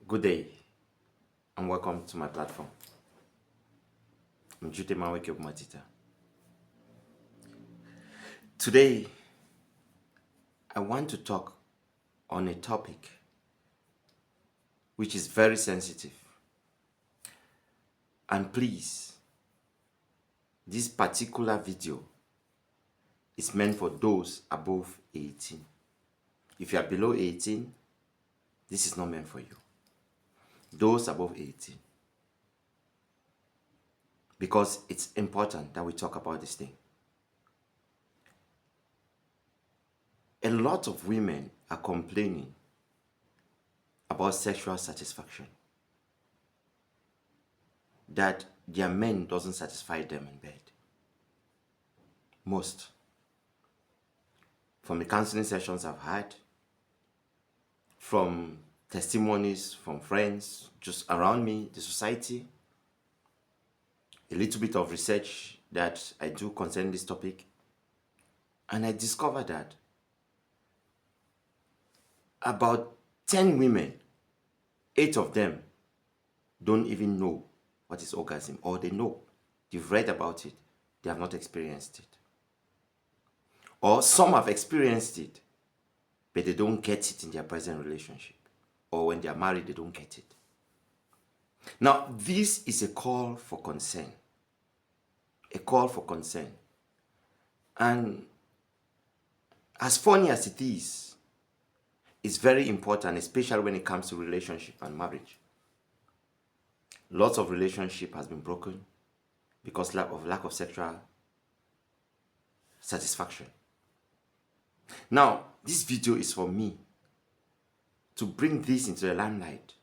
Good day and welcome to my platform. I'm Jute Maweke Matita. Today, I want to talk on a topic which is very sensitive. And please, this particular video is meant for those above 18. If you are below 18, this is not meant for you. Those above 18. Because it's important that we talk about this thing. A lot of women are complaining about sexual satisfaction. That their men doesn't satisfy them in bed. Most. From the counseling sessions I've had, from testimonies from friends just around me, the society, a little bit of research that I do concerning this topic, and I discovered that about 10 women, 8 of them don't even know what is orgasm, or they know, they've read about it, they have not experienced it. Or some have experienced it, but they don't get it in their present relationship. Or when they are married, they don't get it. Now, this is a call for concern. A call for concern. And as funny as it is, it's very important, especially when it comes to relationship and marriage. Lots of relationship has been broken because lack of sexual satisfaction. Now, this video is for me to bring this into the limelight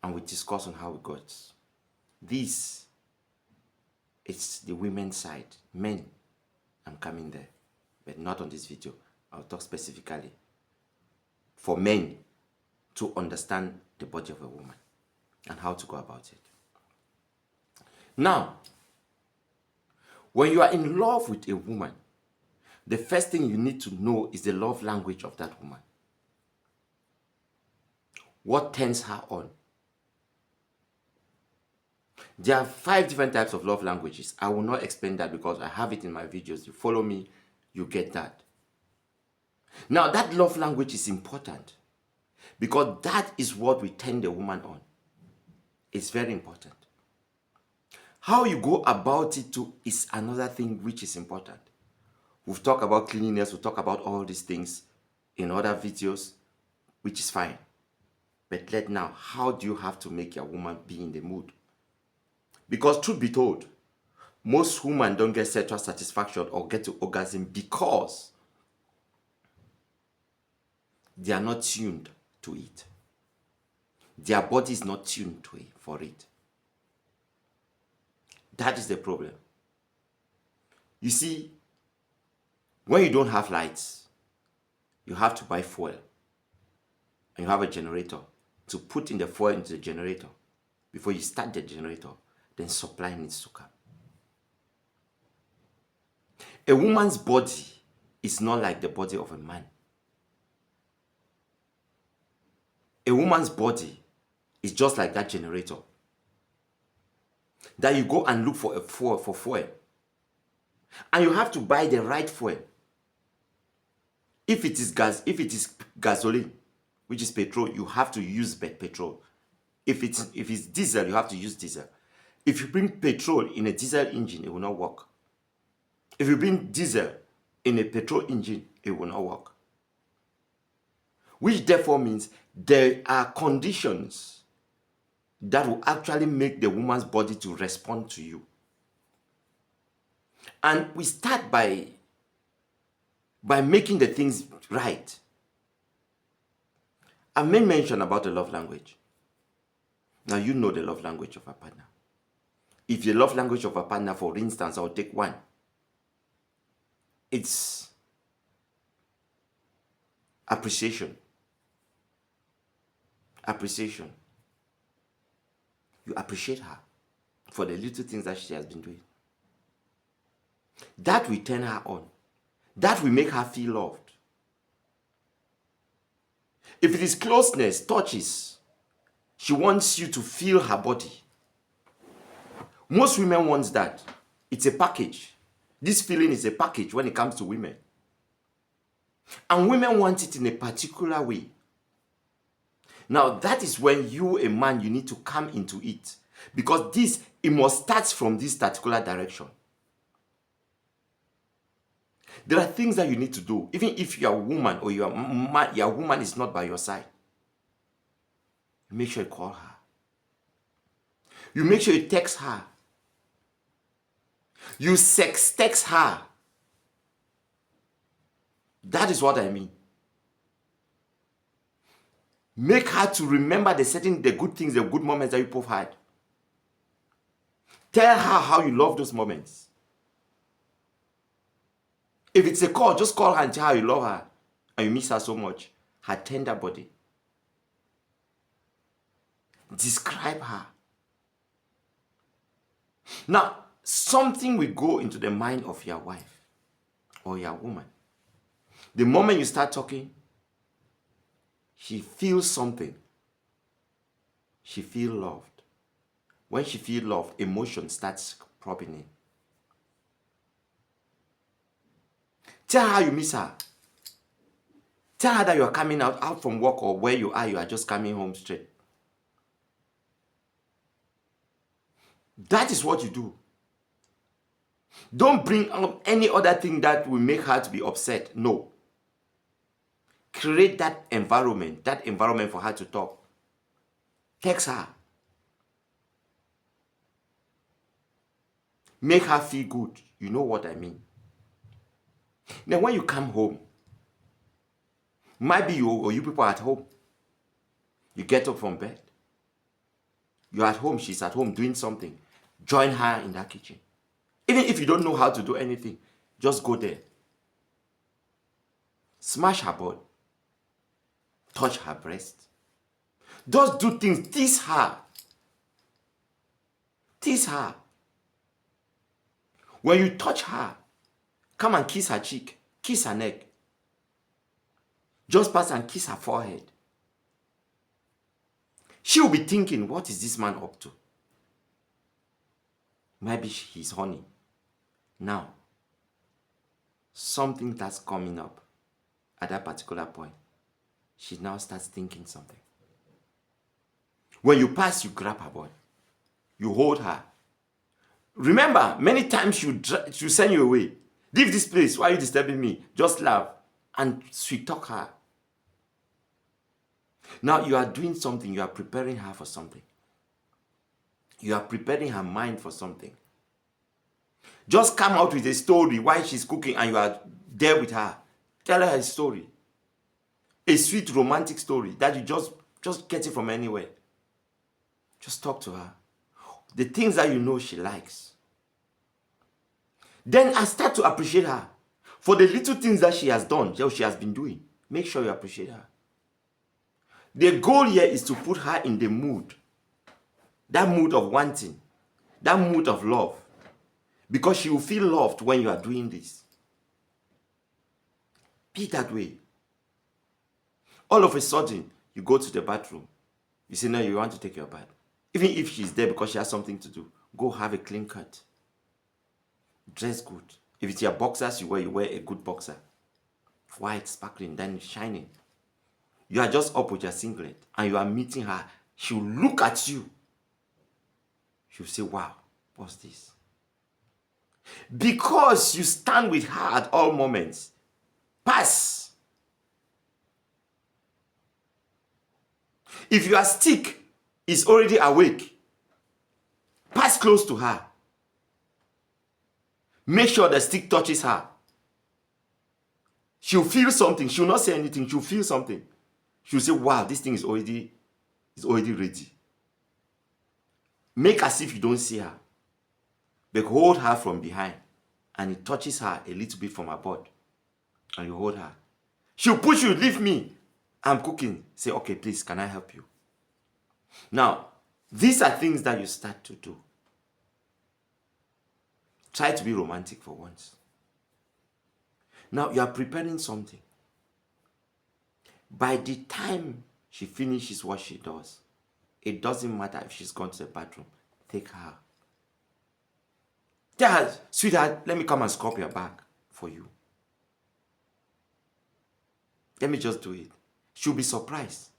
and we discuss on how it got. This is the women's side. Men, I'm coming there, but not on this video. I'll talk specifically for men to understand the body of a woman and how to go about it. Now, when you are in love with a woman, the first thing you need to know is the love language of that woman. What turns her on? There are 5 different types of love languages. I will not explain that because I have it in my videos. You follow me, you get that. Now, that love language is important because that is what we turn the woman on. It's very important. How you go about it too is another thing which is important. We've talked about cleanliness, we've talked about all these things in other videos, which is fine. But now, how do you have to make your woman be in the mood? Because truth be told, most women don't get sexual satisfaction or get to orgasm because they are not tuned to it. Their body is not tuned to it, for it. That is the problem. You see, when you don't have lights, you have to buy fuel. And you have a generator to put in the fuel into the generator. Before you start the generator, then supply needs to come. A woman's body is not like the body of a man. A woman's body is just like that generator. That you go and look for fuel. And you have to buy the right fuel. If it is gasoline, which is petrol, you have to use petrol. If it's diesel, you have to use diesel. If you bring petrol in a diesel engine, it will not work. If you bring diesel in a petrol engine, it will not work. Which therefore means there are conditions that will actually make the woman's body to respond to you. And we start by making the things right. I made mention about the love language. Now you know the love language of a partner. If the love language of a partner, for instance, I'll take one. It's appreciation. Appreciation. You appreciate her for the little things that she has been doing. That will turn her on. That will make her feel loved. If it is closeness, touches, She wants you to feel her body. Most women want that. It's a package. This feeling is a package when it comes to women. And women want it in a particular way. Now, that is when you, a man, you need to come into it. Because it must start from this particular direction. There are things that you need to do. Even if you are a woman or your woman is not by your side. Make sure you call her. You make sure you text her. You text her. That is what I mean. Make her to remember the good things, the good moments that you both had. Tell her how you love those moments. If it's a call, just call her and tell her you love her and you miss her so much. Her tender body. Describe her. Now, something will go into the mind of your wife or your woman. The moment you start talking, she feels something. She feels loved. When she feels loved, emotion starts cropping in. Tell her you miss her. Tell her that you are coming out from work or where you are just coming home straight. That is what you do. Don't bring up any other thing that will make her to be upset. No. Create that environment for her to talk. Text her. Make her feel good. You know what I mean. Now when you come home, maybe you people are at home. You get up from bed. You're at home, she's at home doing something. Join her in that kitchen. Even if you don't know how to do anything, just go there. Smash her butt. Touch her breast. Just do things. Tease her. Tease her. When you touch her, come and kiss her cheek. Kiss her neck. Just pass and kiss her forehead. She will be thinking, what is this man up to? Maybe he's horny. Now, something that's coming up at that particular point. She now starts thinking something. When you pass, you grab her body. You hold her. Remember, many times she'll send you away. Leave this place. Why are you disturbing me? Just laugh and sweet talk her. Now you are doing something. You are preparing her for something. You are preparing her mind for something. Just come out with a story while she's cooking and you are there with her. Tell her a story. A sweet romantic story that you just get it from anywhere. Just talk to her. The things that you know she likes. Then I start to appreciate her for the little things that she has done, that she has been doing. Make sure you appreciate her. The goal here is to put her in the mood. That mood of wanting. That mood of love. Because she will feel loved when you are doing this. Be that way. All of a sudden, you go to the bathroom. You say, no, you want to take your bath. Even if she's there because she has something to do, go have a clean cut. Dress good. If it's your boxers you wear a good boxer. White, sparkling, then shining. You are just up with your singlet and you are meeting her. She'll look at you. She'll say, wow, what's this? Because you stand with her at all moments. Pass. If your stick is already awake, pass close to her. Make sure the stick touches her. She'll feel something. She'll not say anything. She'll feel something. She'll say, wow, this thing is already ready. Make as if you don't see her. But hold her from behind. And it touches her a little bit from her butt. And you hold her. She'll push you, leave me. I'm cooking. Say, okay, please, can I help you? Now, these are things that you start to do. Try to be romantic for once. Now, you are preparing something. By the time she finishes what she does, It doesn't matter if she's gone to the bathroom. Take her. Tell her, sweetheart, let me come and scrub your back for you. Let me just do it. She'll be surprised.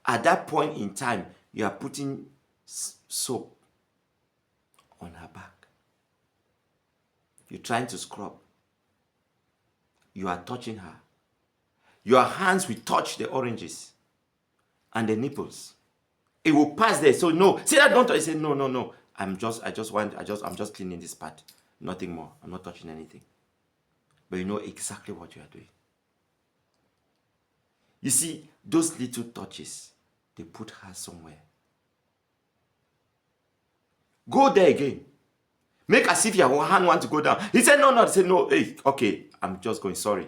At that point in time, you are putting soap on her back. You're trying to scrub. You are touching her. Your hands will touch the oranges and the nipples. It will pass there. So no, say that, don't touch. Say no. I'm just cleaning this part. Nothing more. I'm not touching anything. But you know exactly what you are doing. You see, those little touches, they put her somewhere. Go there again. Make as if your hand wants to go down. He said, no. He said, no, hey, okay, I'm just going, sorry.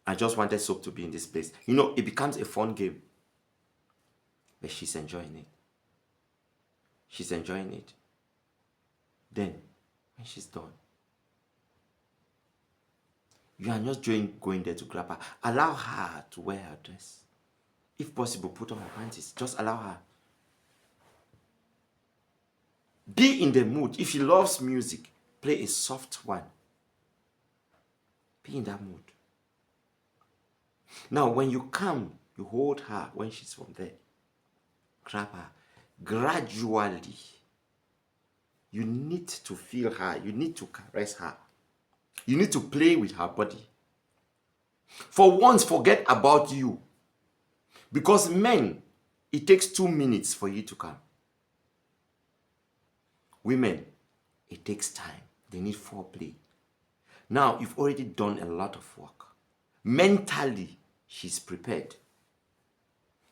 I just wanted soap to be in this place. You know, it becomes a fun game. But she's enjoying it. She's enjoying it. Then, when she's done, you are not going there to grab her. Allow her to wear her dress. If possible, put on her panties. Just allow her. Be in the mood. If she loves music, play a soft one. Be in that mood. Now, when you come, you hold her when she's from there. Grab her. Gradually. You need to feel her. You need to caress her. You need to play with her body. For once, forget about you. Because men, it takes 2 minutes for you to come. Women, it takes time. They need foreplay. Now, you've already done a lot of work. Mentally, she's prepared.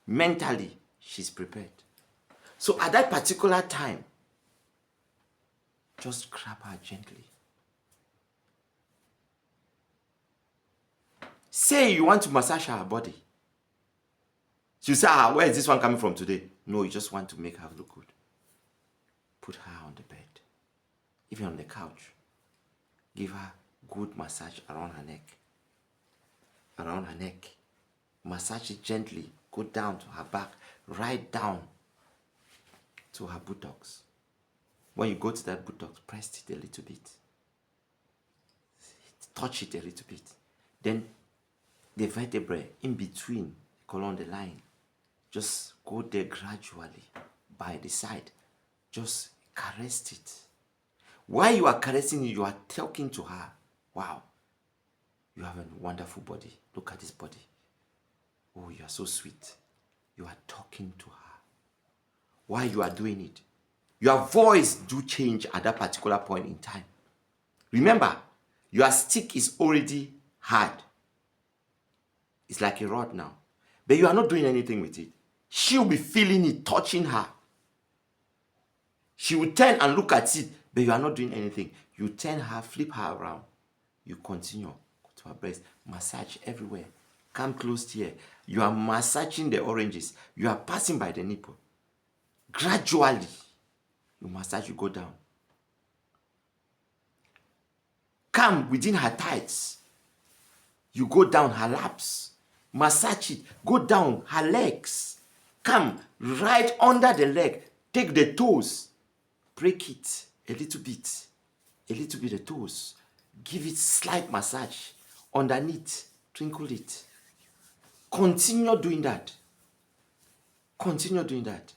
Mentally, she's prepared. So at that particular time, just grab her gently. Say you want to massage her body. She'll say, where is this one coming from today? No, you just want to make her look good. Put her on the bed. Even on the couch. Give her good massage around her neck. Around her neck. Massage it gently. Go down to her back. Right down to her buttocks. When you go to that buttocks, press it a little bit. Touch it a little bit. Then the vertebrae in between, along the line, just go there gradually by the side. Just caress it. While you are caressing it, you are talking to her. Wow, you have a wonderful body. Look at this body. Oh, you are so sweet. You are talking to her. While you are doing it, your voice do change at that particular point in time. Remember, your stick is already hard. It's like a rod now. But you are not doing anything with it. She'll be feeling it, touching her. She will turn and look at it, but you are not doing anything. You turn her, flip her around. You continue to her breast. Massage everywhere. Come close here. You are massaging the oranges. You are passing by the nipple. Gradually, you massage, you go down. Come within her thighs. You go down her laps. Massage it. Go down her legs. Come right under the leg. Take the toes. Break it a little bit. A little bit of toes. Give it slight massage. Underneath. Twinkle it. Continue doing that. Continue doing that.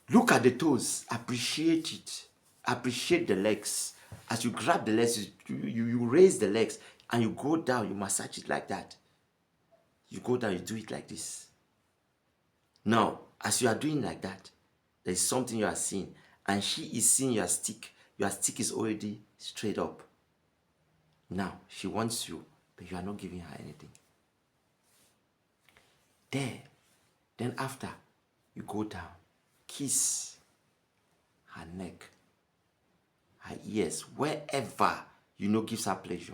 Look at the toes. Appreciate it. Appreciate the legs. As you grab the legs, you raise the legs and you go down. You massage it like that. You go down, you do it like this. Now, as you are doing like that, there is something you are seeing. And she is seeing your stick. Your stick is already straight up. Now, she wants you, but you are not giving her anything. There. Then after, you go down. Kiss her neck, her ears, wherever you know gives her pleasure.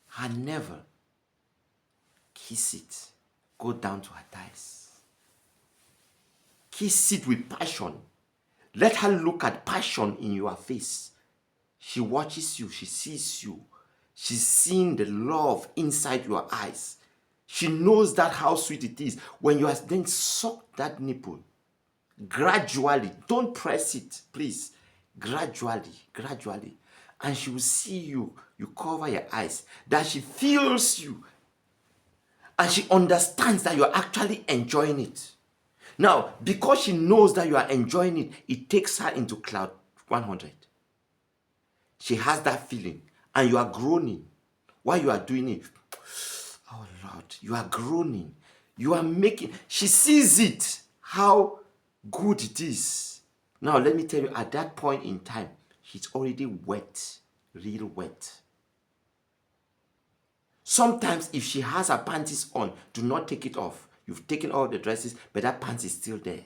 Her navel, kiss it. Go down to her thighs. Kiss it with passion. Let her look at passion in your face. She watches you. She sees you. She's seeing the love inside your eyes. She knows that how sweet it is. When you are then suck that nipple, gradually, don't press it, please. Gradually. And she will see you. You cover your eyes. That she feels you. And she understands that you're actually enjoying it. Now, because she knows that you are enjoying it, it takes her into cloud 100. She has that feeling. And you are groaning while you are doing it. Oh Lord, you are groaning. You are making, she sees it, how good it is. Now let me tell you, at that point in time, she's already wet, real wet. Sometimes if she has her panties on, do not take it off. You've taken all the dresses, but that pants is still there.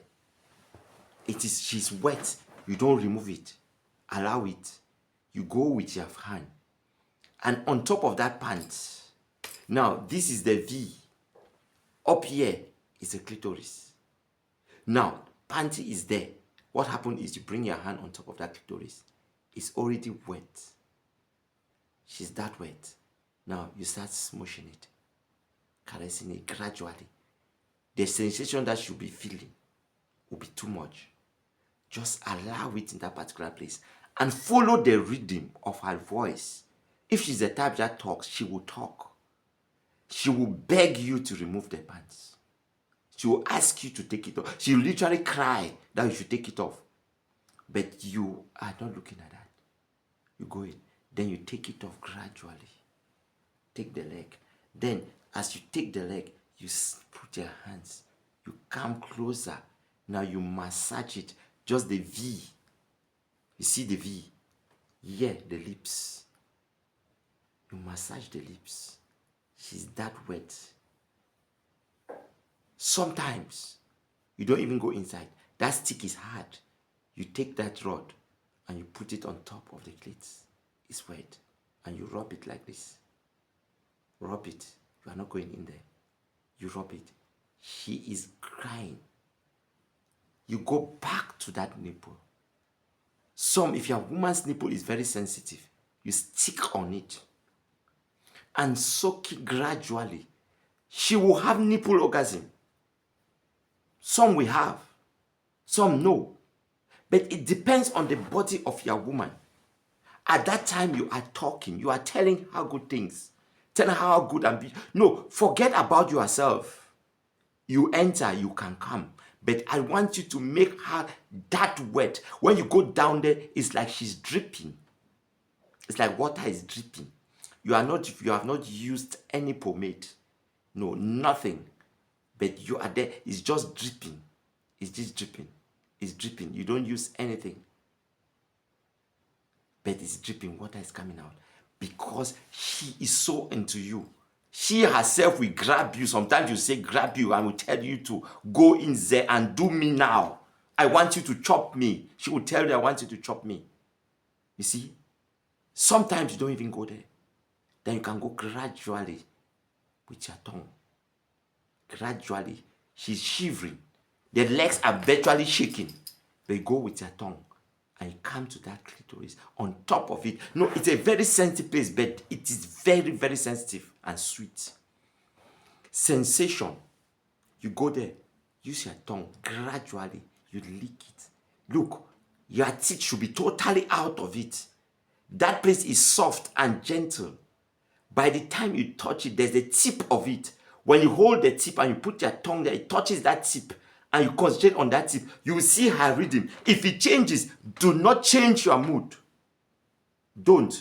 She's wet. You don't remove it. Allow it. You go with your hand. And on top of that pants, now, this is the V. Up here is the clitoris. Now, panty is there. What happened is you bring your hand on top of that clitoris. It's already wet. She's that wet. Now, you start smooshing it, caressing it gradually. The sensation that she'll be feeling will be too much. Just allow it in that particular place and follow the rhythm of her voice. If she's the type that talks, she will talk. She will beg you to remove the pants. She will ask you to take it off. She will literally cry that you should take it off. But you are not looking at that. You go in. Then you take it off gradually. Take the leg. Then as you take the leg, you put your hands. You come closer. Now you massage it. Just the V. You see the V? Yeah, the lips. You massage the lips. She's that wet. Sometimes you don't even go inside. That stick is hard. You take that rod and you put it on top of the clit. It's wet. And you rub it like this. Rub it. You are not going in there. You rub it. She is crying. You go back to that nipple. If your woman's nipple is very sensitive, you stick on it and soak it gradually. She will have nipple orgasm. Some will have, some no. But it depends on the body of your woman. At that time you are talking, you are telling her good things. Tell her how good and beautiful. No, forget about yourself. You enter, you can come. But I want you to make her that wet. When you go down there, it's like she's dripping. It's like water is dripping. You have not used any pomade. No, nothing. But you are there. It's just dripping. It's just dripping. It's dripping. You don't use anything. But it's dripping. Water is coming out. Because she is so into you. She herself will grab you. Sometimes you say grab you and will tell you to go in there and do me now. I want you to chop me. She will tell you, I want you to chop me. You see? Sometimes you don't even go there. Then you can go gradually with your tongue. Gradually. She's shivering. The legs are virtually shaking. But you go with your tongue and you come to that clitoris. On top of it, no, it's a very sensitive place, but it is very, very sensitive and sweet. Sensation. You go there. Use your tongue. Gradually, you lick it. Look, your teeth should be totally out of it. That place is soft and gentle. By the time you touch it, there's a tip of it. When you hold the tip and you put your tongue there, it touches that tip. And you concentrate on that tip. You will see her rhythm. If it changes, do not change your mood. Don't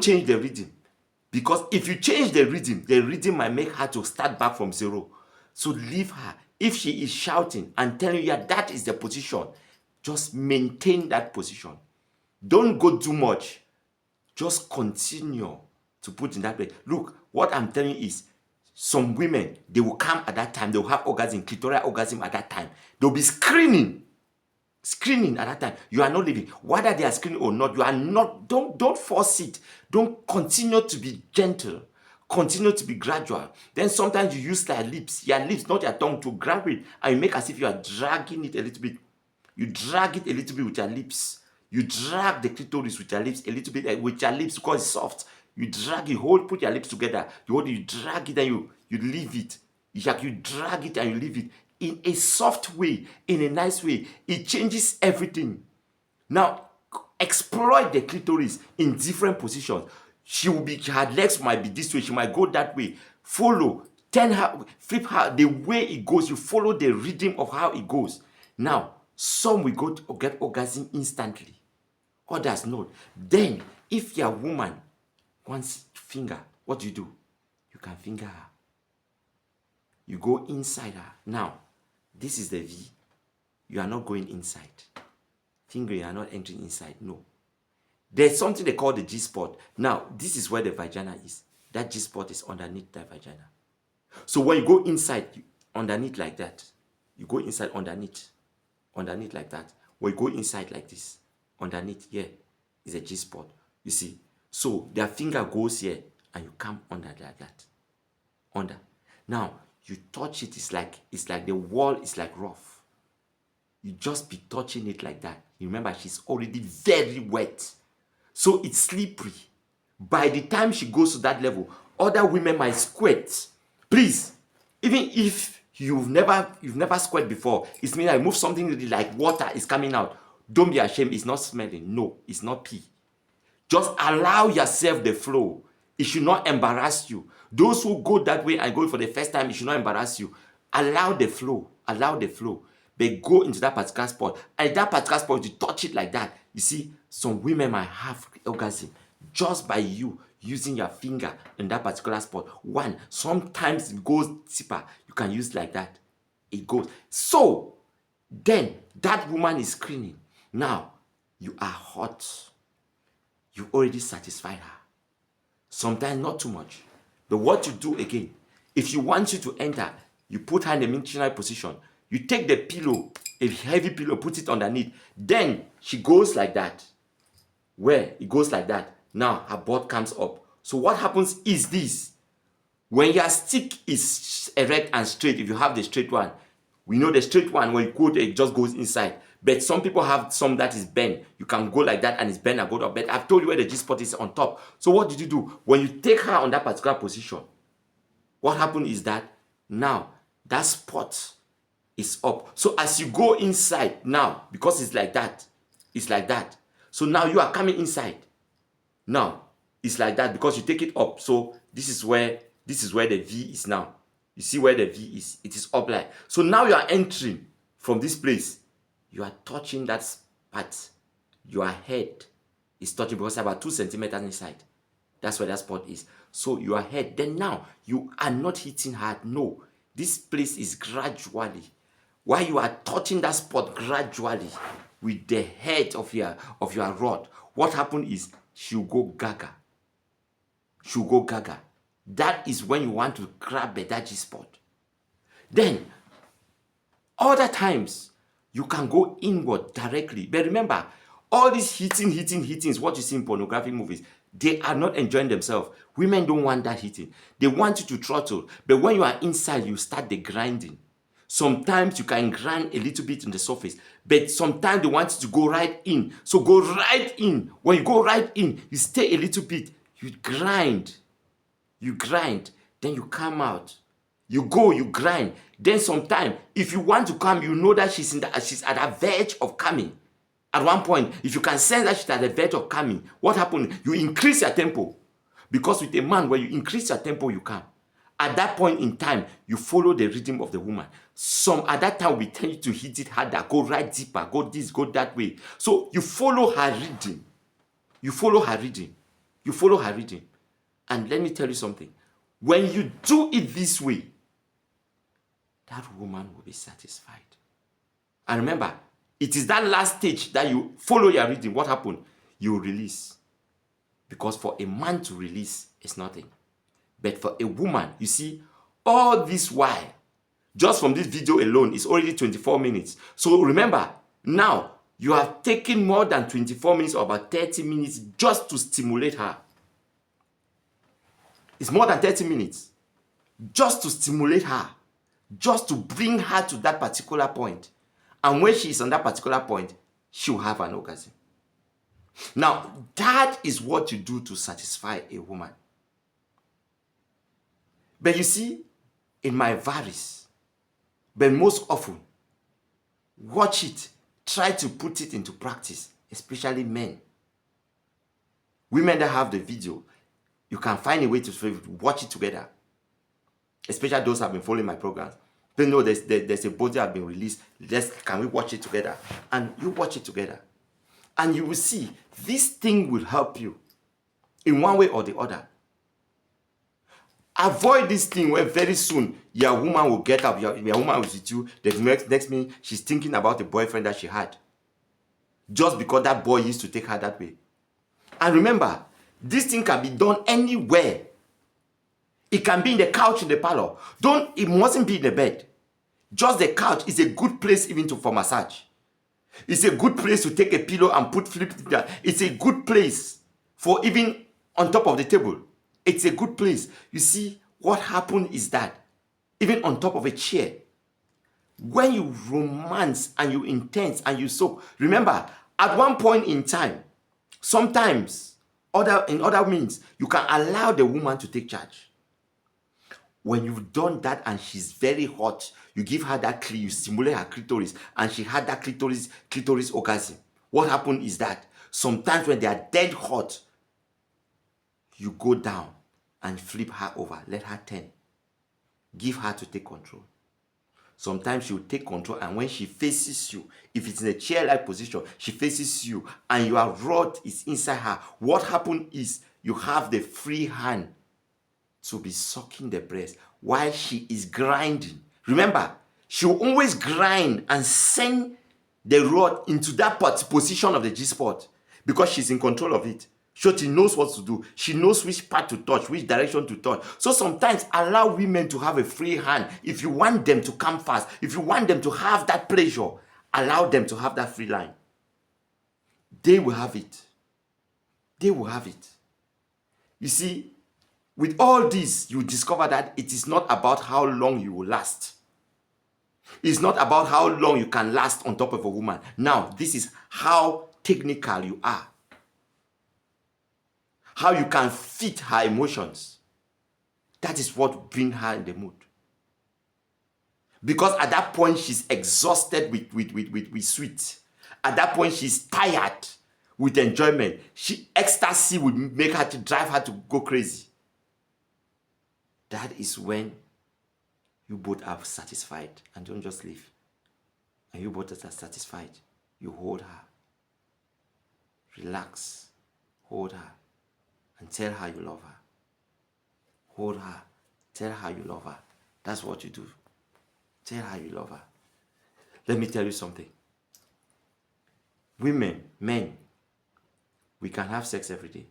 change the rhythm. Because if you change the rhythm might make her to start back from zero. So leave her. If she is shouting and telling you, yeah, that is the position, just maintain that position. Don't go too much. Just continue to put in that place. Look, what I'm telling you is, some women, they will come at that time. They will have orgasm, clitoral orgasm at that time. They'll be screaming at that time. You are not leaving. Whether they are screaming or not, you are not. Don't force it. Don't continue to be gentle. Continue to be gradual. Then sometimes you use your lips, not your tongue, to grab it, and you make as if you are dragging it a little bit. You drag it a little bit with your lips. You drag the clitoris with your lips a little bit with your lips because it's soft. You drag it, put your lips together. You drag it, and you leave it. You drag it and you leave it in a soft way, in a nice way. It changes everything. Now, exploit the clitoris in different positions. Her legs might be this way, she might go that way. Follow, turn her, flip her, the way it goes, you follow the rhythm of how it goes. Now, some will go to get orgasm instantly, others not. Then, if your woman wants finger, what do? You can finger her. You go inside her. Now, this is the V. You are not going inside. Finger, you are not entering inside. No. There's something they call the G-spot. Now, this is where the vagina is. That G-spot is underneath the vagina. So when you go inside, underneath like that, you go inside underneath like that. When you go inside like this, underneath here is a G-spot. You see? So their finger goes here and you come under like that. Under. Now, you touch it, it's like the wall is like rough. You just be touching it like that. You remember, she's already very wet. So it's slippery. By the time she goes to that level, other women might squirt. Please, even if you've never squirt before, it means I move something really like water is coming out. Don't be ashamed. It's not smelling. No, it's not pee. Just allow yourself the flow. It should not embarrass you. Those who go that way and go for the first time, it should not embarrass you. Allow the flow. Allow the flow. But go into that particular spot. And that particular spot, you touch it like that. You see, some women might have orgasm just by you using your finger in that particular spot. One, sometimes it goes deeper. You can use like that. It goes. So, then that woman is screaming. Now, you are hot. You already satisfied her. Sometimes not too much. But what you do again, if you want you to enter, you put her in a missionary position. You take the pillow, a heavy pillow, put it underneath. Then she goes like that. Where it goes like that. Now her butt comes up. So what happens is this. When your stick is erect and straight, if you have the straight one, we know the straight one, when you go there, it just goes inside. But some people have some that is bent. You can go like that and it's bent and go up. But I've told you where the G-spot is on top. So what did you do? When you take her on that particular position, what happened is that now that spot is up. So as you go inside now, because it's like that, So now you are coming inside. Now it's like that because you take it up. So this is where the V is now. You see where the V is? It is up like. So now you are entering from this place. You are touching that part. Your head is touching because it's about 2 centimeters inside. That's where that spot is. So your head. Then now you are not hitting hard. No, this place is gradually. While you are touching that spot gradually with the head of your rod, what happened is she'll go gaga. She'll go gaga. That is when you want to grab that G-spot. Then, other times, you can go inward directly. But remember, all these hitting is what you see in pornographic movies. They are not enjoying themselves. Women don't want that hitting. They want you to throttle. But when you are inside, you start the grinding. Sometimes you can grind a little bit in the surface. But sometimes they want you to go right in. So go right in. When you go right in, you stay a little bit. You grind. Then you come out. You go, you grind. Then sometime, if you want to come, you know that she's at a verge of coming. At one point, if you can sense that she's at the verge of coming, what happens? You increase your tempo. Because with a man, when you increase your tempo, you come. At that point in time, you follow the rhythm of the woman. Some at that time, we tell you to hit it harder, go right deeper, go this, go that way. So you follow her rhythm. You follow her rhythm. And let me tell you something. When you do it this way, that woman will be satisfied. And remember, it is that last stage that you follow your rhythm. What happened? You release. Because for a man to release is nothing. But for a woman, you see, all this while, just from this video alone, it's already 24 minutes. So remember, now, you have taken more than 24 minutes or about 30 minutes just to stimulate her. It's more than 30 minutes. Just to stimulate her. Just to bring her to that particular point. And when she is on that particular point, she will have an orgasm. Now, that is what you do to satisfy a woman. But you see, It might vary, but most often, watch it. Try to put it into practice, especially men. Women that have the video, you can find a way to watch it together. Especially those who have been following my programs. They know there's a body that has been released. Can we watch it together? And you watch it together. And you will see this thing will help you in one way or the other. Avoid this thing where very soon your woman will get up, your woman is with you, the next minute she's thinking about the boyfriend that she had. Just because that boy used to take her that way. And remember, this thing can be done anywhere. It can be in the couch in the parlor. It mustn't be in the bed. Just the couch is a good place even for massage. It's a good place to take a pillow and flip it down. It's a good place for even on top of the table. It's a good place. You see, what happened is that even on top of a chair, when you romance and you intense and you soak, remember, at one point in time, sometimes, in other means, you can allow the woman to take charge. When you've done that and she's very hot, you give her that you stimulate her clitoris, and she had that clitoris orgasm. What happened is that sometimes when they are dead hot, you go down and flip her over, let her turn. Give her to take control. Sometimes she will take control, and when she faces you, if it's in a chair-like position, she faces you and your rod is inside her. What happened is you have the free hand to be sucking the breast while she is grinding. Remember, she will always grind and send the rod into that position of the G-spot because she's in control of it. So she knows what to do. She knows which part to touch, which direction to touch. So sometimes allow women to have a free hand. If you want them to come fast, if you want them to have that pleasure, allow them to have that free line. They will have it. They will have it. You see, with all this, you discover that it is not about how long you will last. It's not about how long you can last on top of a woman. Now, this is how technical you are. How you can fit her emotions. That is what brings her in the mood. Because at that point, she's exhausted with sweet. At that point, she's tired with enjoyment. Ecstasy would make her to drive her to go crazy. That is when you both are satisfied and don't just leave. And you both are satisfied. You hold her. Relax. Hold her. And tell her you love her. Hold her. Tell her you love her. That's what you do. Tell her you love her. Let me tell you something. Women, men, we can have sex every day.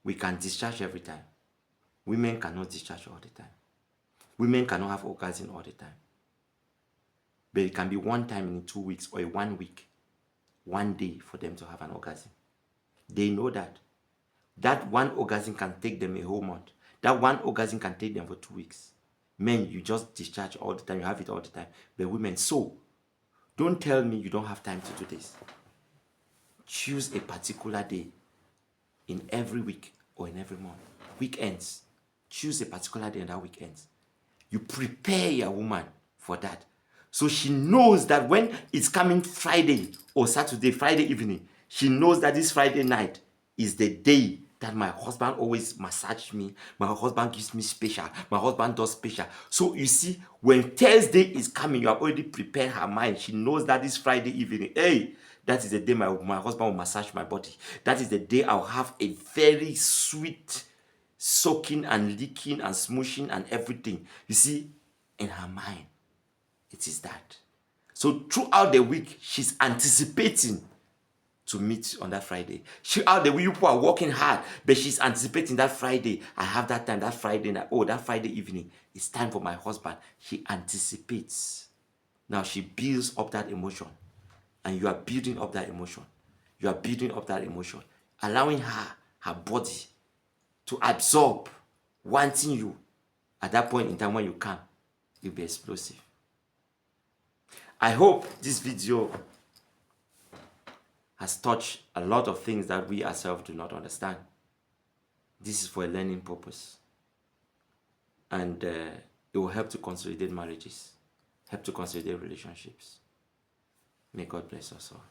We can discharge every time. Women cannot discharge all the time. Women cannot have orgasm all the time. But it can be one time in 2 weeks or 1 week, 1 day for them to have an orgasm. They know that. That one orgasm can take them a whole month. That one orgasm can take them for 2 weeks. Men, you just discharge all the time. You have it all the time. But women, so don't tell me you don't have time to do this. Choose a particular day in every week or in every month. Weekends. Choose a particular day in that weekends. You prepare your woman for that. So she knows that when it's coming Friday or Saturday, Friday evening, she knows that this Friday night is the day that my husband always massages me. My husband gives me special. My husband does special. So you see, when Thursday is coming, you have already prepared her mind. She knows that this Friday evening, hey, that is the day my husband will massage my body. That is the day I'll have a very sweet soaking and licking and smooshing and everything. You see, in her mind, it is that. So throughout the week, she's anticipating to meet on that Friday. Throughout the week, people are working hard, but she's anticipating that Friday. I have that time, that Friday night. Oh, that Friday evening, it's time for my husband. She anticipates. Now she builds up that emotion. And you are building up that emotion. You are building up that emotion. Allowing her body to absorb, wanting you. At that point in time when you come, you'll be explosive. I hope this video has touched a lot of things that we ourselves do not understand. This is for a learning purpose. and it will help to consolidate marriages, help to consolidate relationships. May God bless us all.